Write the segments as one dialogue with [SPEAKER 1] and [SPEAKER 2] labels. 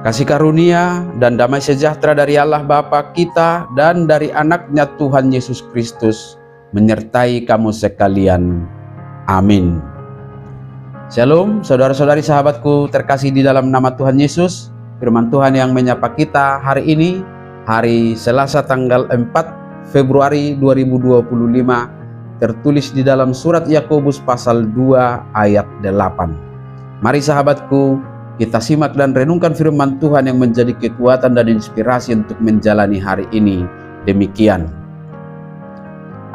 [SPEAKER 1] Kasih karunia dan damai sejahtera dari Allah Bapa kita dan dari anaknya Tuhan Yesus Kristus menyertai kamu sekalian. Amin. Shalom saudara-saudari sahabatku terkasih di dalam nama Tuhan Yesus. Firman Tuhan yang menyapa kita hari ini, hari Selasa tanggal 4 Februari 2025, tertulis di dalam surat Yakobus pasal 2 ayat 8. Mari sahabatku, kita simak dan renungkan firman Tuhan yang menjadi kekuatan dan inspirasi untuk menjalani hari ini. Demikian.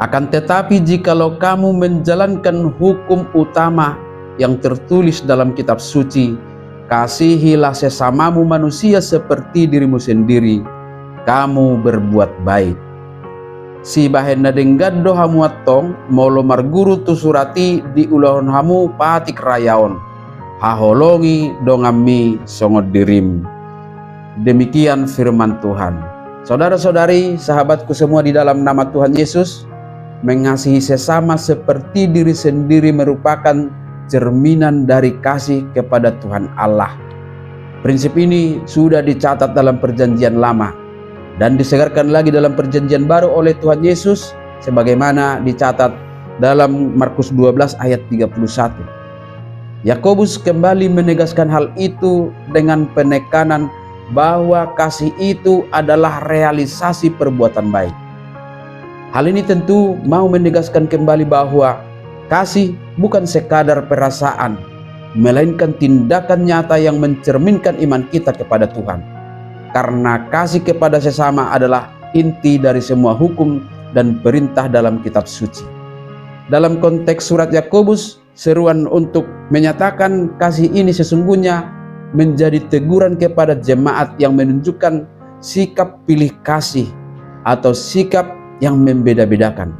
[SPEAKER 1] Akan tetapi jikalau kamu menjalankan hukum utama yang tertulis dalam kitab suci, kasihilah sesamamu manusia seperti dirimu sendiri, kamu berbuat baik. Si bahen nadenggad dohamu atong, molo marguru tu surati di ulahon hamu patik rayaon. Haholongi dongami songot dirim. Demikian firman Tuhan. Saudara-saudari, sahabatku semua di dalam nama Tuhan Yesus, mengasihi sesama seperti diri sendiri merupakan cerminan dari kasih kepada Tuhan Allah. Prinsip ini sudah dicatat dalam Perjanjian Lama dan disegarkan lagi dalam Perjanjian Baru oleh Tuhan Yesus sebagaimana dicatat dalam Markus 12 ayat 31. Yakobus kembali menegaskan hal itu dengan penekanan bahwa kasih itu adalah realisasi perbuatan baik. Hal ini tentu mau menegaskan kembali bahwa kasih bukan sekadar perasaan, melainkan tindakan nyata yang mencerminkan iman kita kepada Tuhan. Karena kasih kepada sesama adalah inti dari semua hukum dan perintah dalam kitab suci. Dalam konteks surat Yakobus, seruan untuk menyatakan kasih ini sesungguhnya menjadi teguran kepada jemaat yang menunjukkan sikap pilih kasih atau sikap yang membeda-bedakan.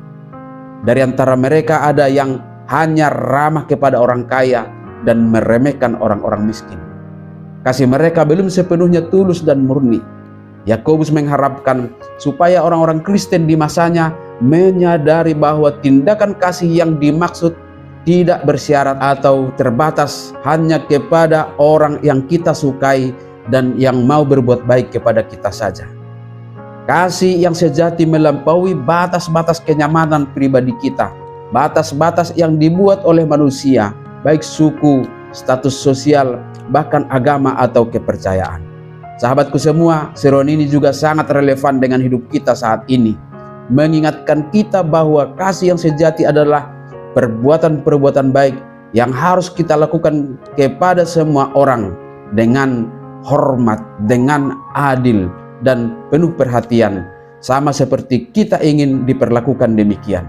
[SPEAKER 1] Dari antara mereka ada yang hanya ramah kepada orang kaya dan meremehkan orang-orang miskin. Kasih mereka belum sepenuhnya tulus dan murni. Yakobus mengharapkan supaya orang-orang Kristen di masanya menyadari bahwa tindakan kasih yang dimaksud tidak bersyarat atau terbatas hanya kepada orang yang kita sukai dan yang mau berbuat baik kepada kita saja. Kasih yang sejati melampaui batas-batas kenyamanan pribadi kita, batas-batas yang dibuat oleh manusia, baik suku, status sosial, bahkan agama atau kepercayaan. Sahabatku semua, seruan ini juga sangat relevan dengan hidup kita saat ini, mengingatkan kita bahwa kasih yang sejati adalah perbuatan-perbuatan baik yang harus kita lakukan kepada semua orang dengan hormat, dengan adil dan penuh perhatian, sama seperti kita ingin diperlakukan demikian.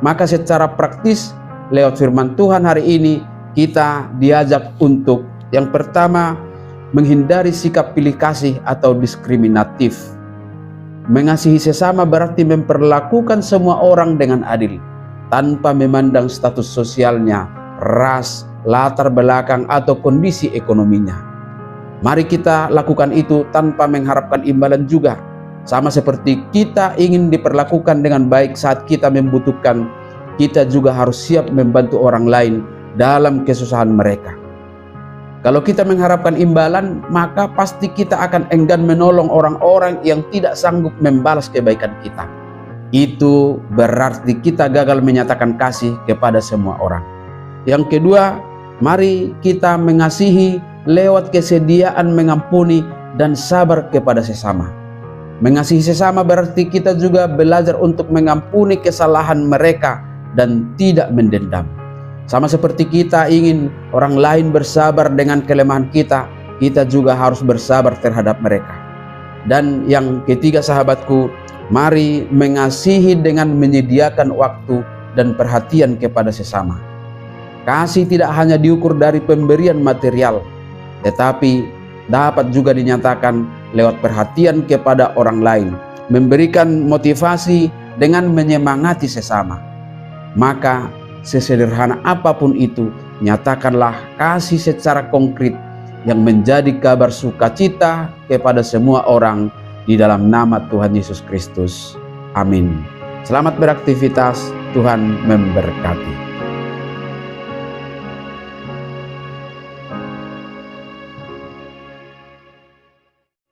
[SPEAKER 1] Maka secara praktis lewat firman Tuhan hari ini kita diajak untuk yang pertama, menghindari sikap pilih kasih atau diskriminatif. Mengasihi sesama berarti memperlakukan semua orang dengan adil, tanpa memandang status sosialnya, ras, latar belakang, atau kondisi ekonominya. Mari kita lakukan itu tanpa mengharapkan imbalan juga. Sama seperti kita ingin diperlakukan dengan baik saat kita membutuhkan, kita juga harus siap membantu orang lain dalam kesusahan mereka. Kalau kita mengharapkan imbalan, maka pasti kita akan enggan menolong orang-orang yang tidak sanggup membalas kebaikan kita. Itu berarti kita gagal menyatakan kasih kepada semua orang. Yang kedua, mari kita mengasihi lewat kesediaan mengampuni dan sabar kepada sesama. Mengasihi sesama berarti kita juga belajar untuk mengampuni kesalahan mereka dan tidak mendendam. Sama seperti kita ingin orang lain bersabar dengan kelemahan kita, kita juga harus bersabar terhadap mereka. Dan yang ketiga sahabatku, mari mengasihi dengan menyediakan waktu dan perhatian kepada sesama. Kasih tidak hanya diukur dari pemberian material, tetapi dapat juga dinyatakan lewat perhatian kepada orang lain, memberikan motivasi dengan menyemangati sesama. Maka sesederhana apapun itu, nyatakanlah kasih secara konkret yang menjadi kabar sukacita kepada semua orang di dalam nama Tuhan Yesus Kristus. Amin. Selamat beraktivitas, Tuhan memberkati.